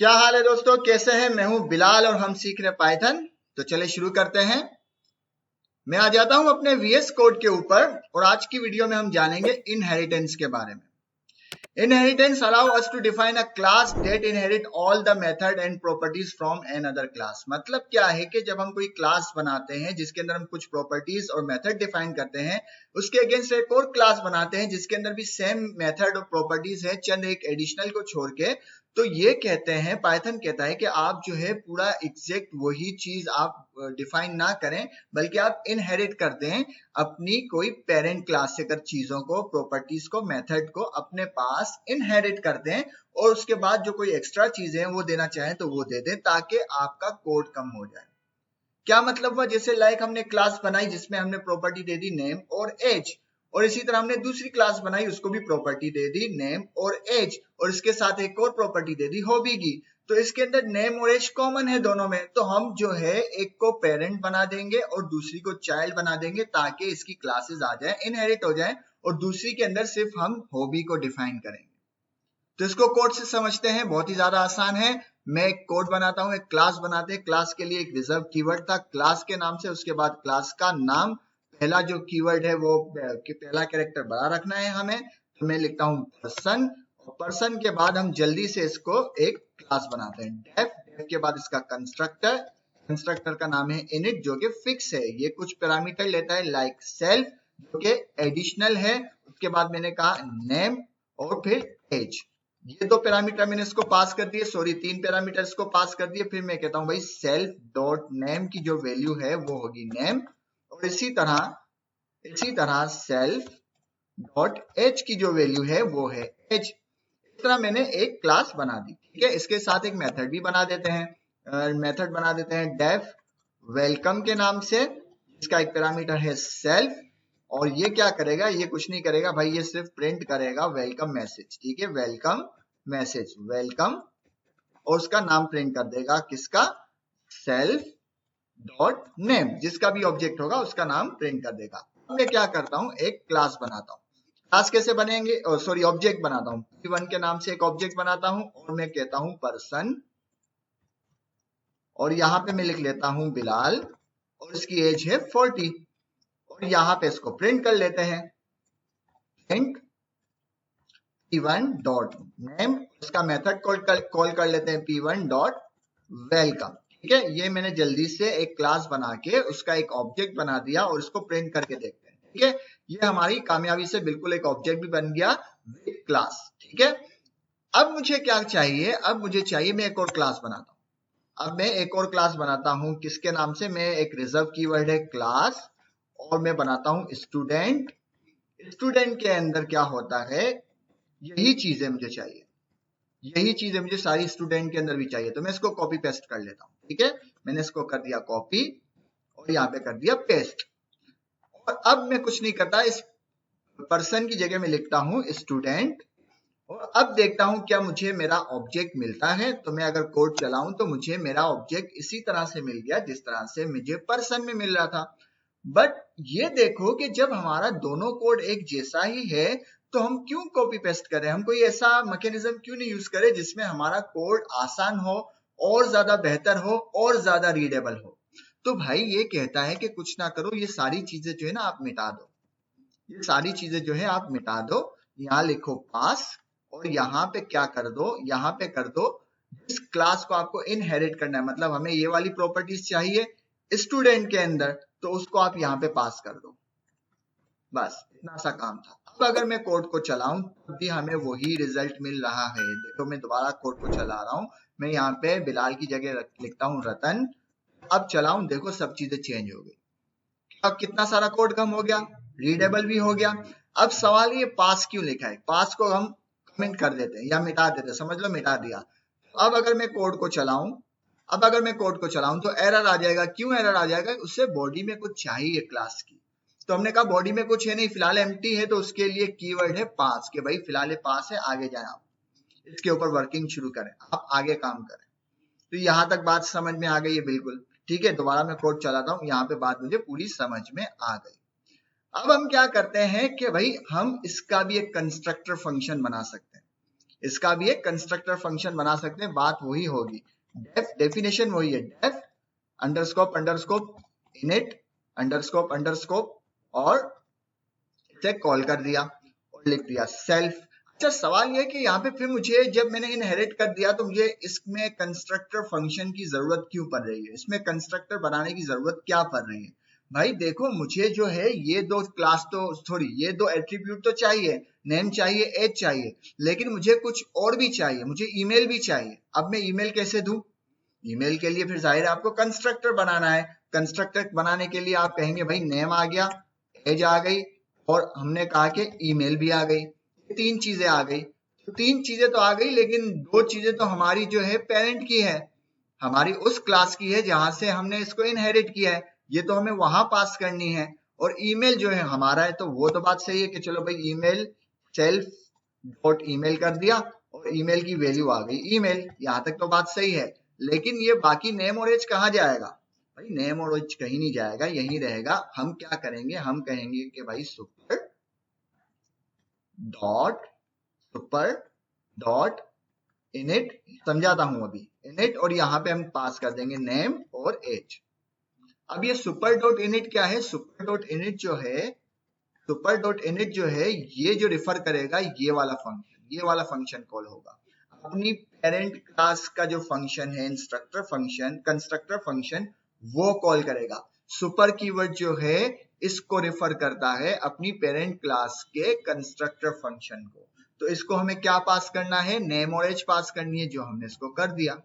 क्या हाल है दोस्तों, कैसे हैं? मैं हूं बिलाल और हम सीख रहे पाइथन। तो चले शुरू करते हैं। मैं आ जाता हूं अपने वीएस कोड के ऊपर और आज की वीडियो में हम जानेंगे इनहेरिटेंस के बारे में। Inheritance allow us to define a class that inherit all the method and properties from another class। मतलब क्या है कि जब हम कोई क्लास बनाते हैं जिसके अंदर हम कुछ प्रॉपर्टीज और मेथड डिफाइन करते हैं, उसके अगेंस्ट एक और क्लास बनाते हैं जिसके अंदर भी सेम मेथड और प्रॉपर्टीज है, चंद एक एडिशनल को छोड़ के। तो ये कहते हैं, पाइथन कहता है कि आप जो है पूरा एग्जैक्ट वही चीज आप डिफाइन ना करें, बल्कि आप इनहेरिट कर दें अपनी कोई पेरेंट क्लास से कर चीजों को, प्रॉपर्टीज को, मेथड को अपने पास इनहेरिट कर दें और उसके बाद जो कोई एक्स्ट्रा चीजें हैं वो देना चाहें तो वो दे दें, ताकि आपका कोड कम हो जाए। क्या मतलब हुआ? जैसे लाइक हमने क्लास बनाई जिसमें हमने प्रॉपर्टी दे दी नेम और एज, और इसी तरह हमने दूसरी क्लास बनाई, उसको भी प्रॉपर्टी दे दी नेम और एज, और इसके साथ एक और प्रॉपर्टी दे दी हॉबी की। तो इसके अंदर नेम और एज कॉमन है दोनों में, तो हम जो है एक को पेरेंट बना देंगे और दूसरी को चाइल्ड बना देंगे ताकि इसकी क्लासेस आ जाए, इनहेरिट हो जाए, और दूसरी के अंदर सिर्फ हम हॉबी को डिफाइन करेंगे। तो इसको कोड से समझते हैं, बहुत ही ज्यादा आसान है। मैं एक कोड बनाता हूं, एक क्लास बनाते हैं। क्लास के लिए एक रिजर्व कीवर्ड था क्लास के नाम से, उसके बाद क्लास का नाम, पहला जो कीवर्ड है वो पहला कैरेक्टर बड़ा रखना है हमें, तो मैं लिखता हूं पर्सन, और पर्सन के बाद हम जल्दी से इसको एक क्लास बनाते हैं डेफ। डेफ के बाद इसका कंस्ट्रक्टर, कंस्ट्रक्टर का नाम है इनिट जो कि फिक्स है, ये कुछ पैरामीटर लेता है लाइक सेल्फ जो कि एडिशनल है। उसके बाद मैंने कहा नेम और फिर एज, ये दो पैरामीटर मैंने इसको पास कर दिए, सॉरी तीन पैरामीटर इसको पास कर दिए। फिर मैं कहता हूं भाई सेल्फ डॉट नेम की जो वैल्यू है वो होगी नेम, और इसी तरह सेल्फ डॉट एज की जो वैल्यू है वो है एज। इस तरह मैंने एक क्लास बना दी, ठीक है। इसके साथ एक मेथड भी बना देते हैं, मेथड बना देते हैं डेफ वेलकम के नाम से, इसका एक पैरामीटर है सेल्फ, और ये क्या करेगा? ये कुछ नहीं करेगा भाई, ये सिर्फ प्रिंट करेगा वेलकम मैसेज, ठीक है, वेलकम मैसेज, वेलकम, और उसका नाम प्रिंट कर देगा, किसका? सेल्फ डॉट नेम, जिसका भी ऑब्जेक्ट होगा उसका नाम प्रिंट कर देगा। अब मैं क्या करता हूं, एक क्लास बनाता हूं। क्लास कैसे बनेंगे? सॉरी ऑब्जेक्ट बनाता हूं, p1 के नाम से एक ऑब्जेक्ट बनाता हूं, और मैं कहता हूं पर्सन, और यहां पे मैं लिख लेता हूं बिलाल, और इसकी एज है 40, और यहां पे इसको प्रिंट कर लेते हैं, प्रिंट p1 डॉट नेम, उसका मेथड कॉल कर लेते हैं p1 डॉट वेलकम, ठीक है। ये मैंने जल्दी से एक क्लास बना के उसका एक ऑब्जेक्ट बना दिया और इसको प्रिंट करके देखते हैं, ठीक है। ये हमारी कामयाबी से बिल्कुल एक ऑब्जेक्ट भी बन गया विद क्लास, ठीक है। अब मुझे क्या चाहिए? अब मुझे चाहिए मैं एक और क्लास बनाता हूं। अब मैं एक और क्लास बनाता हूं, किसके नाम से? मैं एक रिजर्व कीवर्ड है क्लास, और मैं बनाता हूं स्टूडेंट। स्टूडेंट के अंदर क्या होता है? यही चीजें मुझे चाहिए, यही चीजें मुझे सारी स्टूडेंट के अंदर भी चाहिए, तो मैं इसको कॉपी पेस्ट कर लेता हूं, ठीक है। मैंने इसको कर दिया कॉपी और यहाँ पे कर दिया पेस्ट, और अब मैं कुछ नहीं करता, इस पर्सन की जगह में लिखता हूं स्टूडेंट, और अब देखता हूं क्या मुझे मेरा ऑब्जेक्ट मिलता है। तो मैं अगर कोड चलाऊं तो मुझे मेरा ऑब्जेक्ट इसी तरह से मिल गया जिस तरह से मुझे पर्सन में मिल रहा था। बट ये देखो कि जब हमारा दोनों कोड एक जैसा ही है तो हम क्यों कॉपी पेस्ट करें? हम कोई ऐसा मैकेनिज्म क्यों नहीं यूज करें जिसमें हमारा कोड आसान हो, और ज्यादा बेहतर हो, और ज्यादा रीडेबल हो? तो भाई ये कहता है कि कुछ ना करो, ये सारी चीजें जो है ना आप मिटा दो, ये सारी चीजें जो है आप मिटा दो। यहाँ लिखो पास, और यहाँ पे क्या कर दो? यहाँ पे कर दो जिस क्लास को आपको इनहेरिट करना है, मतलब हमें ये वाली प्रॉपर्टीज चाहिए स्टूडेंट के अंदर, तो उसको आप यहाँ पे पास कर दो। बस इतना सा काम था। अब अगर मैं कोड को चलाऊं तब भी हमें वही रिजल्ट मिल रहा है। देखो मैं दोबारा कोड को चला रहा हूं, मैं यहाँ पे बिलाल की जगह लिखता हूँ रतन। अब चलाऊं, देखो सब चीजें चेंज हो गई। अब कितना सारा कोड कम हो गया, रीडेबल भी हो गया। अब सवाल ये पास क्यों लिखा है? पास को हम कमेंट कर देते हैं या मिटा देते हैं, समझ लो मिटा दिया। अब अगर मैं कोड को चलाऊं, अब अगर मैं कोड को चलाऊं तो एरर आ जाएगा। क्यों एरर आ जाएगा? उससे बॉडी में कुछ चाहिए क्लास की, तो हमने कहा बॉडी में कुछ है नहीं, फिलहाल एम्प्टी है, तो उसके लिए कीवर्ड है पास, कि भाई फिलहाल पास है, आगे जाए आप इसके ऊपर वर्किंग शुरू करें, आप आगे काम करें। तो यहां तक बात समझ में आ गई है? बिल्कुल ठीक है। दोबारा मैं कोड चलाता हूं, यहाँ पे बात मुझे पूरी समझ में आ गई। अब हम क्या करते हैं कि भाई हम इसका भी एक कंस्ट्रक्टर फंक्शन बना सकते हैं। इसका भी एक कंस्ट्रक्टर फंक्शन बना सकते हैं, बात वही होगी, डेफिनेशन वही है, डेफ अंडरस्कोप अंडरस्कोप इनिट अंडरस्कोप अंडरस्कोप और इसे कॉल कर दिया और लिख दिया सेल्फ। अच्छा सवाल यह कि यहाँ पे फिर मुझे जब मैंने इनहेरिट कर दिया तो मुझे इसमें कंस्ट्रक्टर फंक्शन की जरूरत क्यों पड़ रही है, इसमें कंस्ट्रक्टर बनाने की जरूरत क्या पड़ रही है? भाई देखो मुझे जो है ये दो क्लास तो सॉरी ये दो एट्रीब्यूट तो चाहिए, नेम चाहिए, एज चाहिए, लेकिन मुझे कुछ और भी चाहिए, मुझे ईमेल भी चाहिए। अब मैं ईमेल कैसे दूं? ईमेल के लिए फिर जाहिर है आपको कंस्ट्रक्टर बनाना है। कंस्ट्रक्टर बनाने के लिए आप कहेंगे भाई नेम आ गया, एज आ गई और हमने कहा कि ईमेल भी आ गई, तीन चीजें आ गई। तो तीन चीजें तो आ गई लेकिन दो चीजें तो हमारी जो है पेरेंट की है, हमारी उस क्लास की है जहां से हमने इसको इनहेरिट किया है, ये तो हमें वहां पास करनी है। और ईमेल जो है हमारा है, तो वो तो बात सही है कि चलो भाई ईमेल सेल्फ डॉट ईमेल कर दिया और ईमेल की वैल्यू आ गई ईमेल, यहां तक तो बात सही है। लेकिन ये बाकी नेम और एज कहाँ जाएगा? भाई नेम और एज कहीं नहीं जाएगा, यही रहेगा। हम क्या करेंगे, हम कहेंगे कि भाई सुपर डॉट इनिट, समझाता हूं अभी, इनिट और यहां पे हम पास कर देंगे नेम और एज। अब ये सुपर डॉट इनिट क्या है? सुपर डॉट इनिट जो है, सुपर डॉट इनिट जो है ये जो रिफर करेगा ये वाला फंक्शन कॉल होगा। अपनी पेरेंट क्लास का जो फंक्शन है इंस्ट्रक्टर फंक्शन, कंस्ट्रक्टर फंक्शन, वो कॉल करेगा। सुपर कीवर्ड जो है इसको रिफर करता है अपनी पेरेंट क्लास के कंस्ट्रक्टर फंक्शन को। तो इसको हमें क्या पास करना है? नेम और एज पास करनी है, जो हमने इसको कर दिया।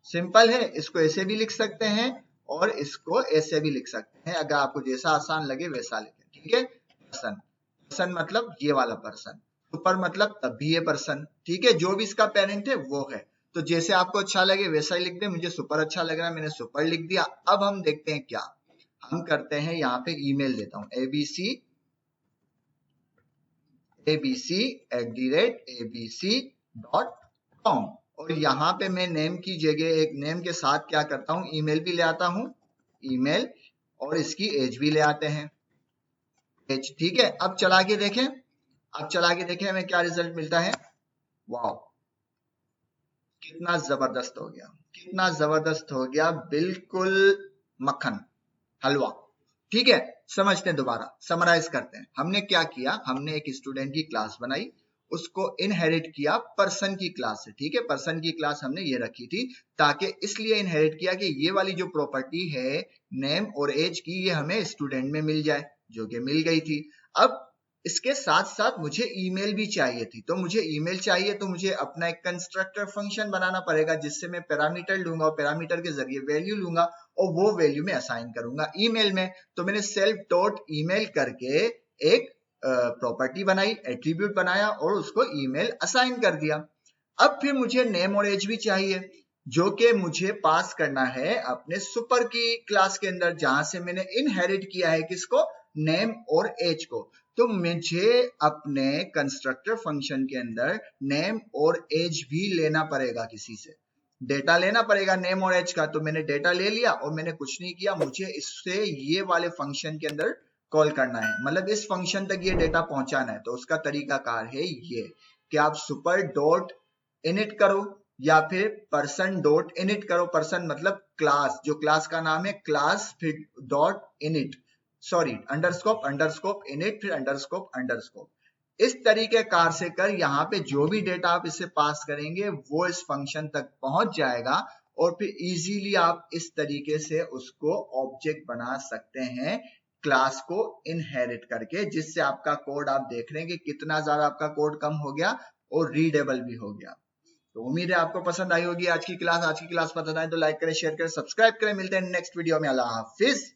सिंपल है, इसको ऐसे भी लिख सकते हैं और इसको ऐसे भी लिख सकते हैं, अगर आपको जैसा आसान लगे वैसा लिखें, ठीक है। पर्सन, पर्सन मतलब ये वाला पर्सन, सुपर मतलब तब भी ये पर्सन, ठीक है, जो भी इसका पेरेंट है वो है। तो जैसे आपको अच्छा लगे वैसा ही लिख दे, मुझे सुपर अच्छा लग रहा है, मैंने सुपर लिख दिया। अब हम देखते हैं क्या हम करते हैं, यहाँ पे ईमेल देता हूँ abc@abc.com और यहाँ पे मैं नेम की जगह एक नेम के साथ क्या करता हूँ, ईमेल भी ले आता हूँ, ईमेल, और इसकी एज भी ले आते हैं, एज, ठीक है। अब चला के देखें, हमें क्या रिजल्ट मिलता है। वाह कितना जबरदस्त हो गया, कितना जबरदस्त हो गया, बिल्कुल मक्खन हलवा, ठीक है। समझते हैं, दोबारा समराइज करते हैं। हमने क्या किया, हमने एक स्टूडेंट की क्लास बनाई, उसको इनहेरिट किया पर्सन की क्लास से, ठीक है। पर्सन की क्लास हमने ये रखी थी ताकि इसलिए इनहेरिट किया कि ये वाली जो प्रॉपर्टी है नेम और एज की, ये हमें स्टूडेंट में मिल जाए, जो कि मिल गई थी। अब इसके साथ साथ मुझे ईमेल भी चाहिए थी, तो मुझे ईमेल चाहिए तो मुझे अपना एक कंस्ट्रक्टर फंक्शन बनाना पड़ेगा जिससे मैं पैरामीटर लूंगा और पैरामीटर के जरिए वैल्यू लूंगा और वो वैल्यू में असाइन करूंगा ईमेल में। तो मैंने सेल्फ डॉट ईमेल करके एक प्रॉपर्टी बनाई, एट्रीब्यूट बनाया और उसको ईमेल असाइन कर दिया। अब फिर मुझे नेम और एज भी चाहिए, जो कि मुझे पास करना है अपने सुपर की क्लास के अंदर, जहां से मैंने इनहेरिट किया है किसको, नेम और एज को। तो मुझे अपने कंस्ट्रक्टर फंक्शन के अंदर नेम और एज भी लेना पड़ेगा, किसी से डेटा लेना पड़ेगा नेम और एज का। तो मैंने डेटा ले लिया और मैंने कुछ नहीं किया, मुझे इससे ये वाले फंक्शन के अंदर कॉल करना है, मतलब इस फंक्शन तक ये डेटा पहुंचाना है। तो उसका तरीकाकार है ये कि आप सुपर डॉट इनिट करो या फिर पर्सन डॉट इनिट करो। पर्सन मतलब क्लास, जो क्लास का नाम है क्लास, फिर डॉट इनिट, सॉरी अंडरस्कोप अंडरस्कोप इनिट, फिर अंडरस्कोप अंडरस्कोप। इस तरीके कार से कर यहाँ पे जो भी डेटा आप इससे पास करेंगे वो इस फंक्शन तक पहुंच जाएगा और फिर इजीली आप इस तरीके से उसको ऑब्जेक्ट बना सकते हैं क्लास को इनहेरिट करके, जिससे आपका कोड आप देख रहे हैं कि कितना ज्यादा आपका कोड कम हो गया और रीडेबल भी हो गया। तो उम्मीद है आपको पसंद आई होगी आज की क्लास। पसंद आए तो लाइक करें, शेयर करें, सब्सक्राइब करें। मिलते हैं नेक्स्ट वीडियो में। अल्लाह हाफिज।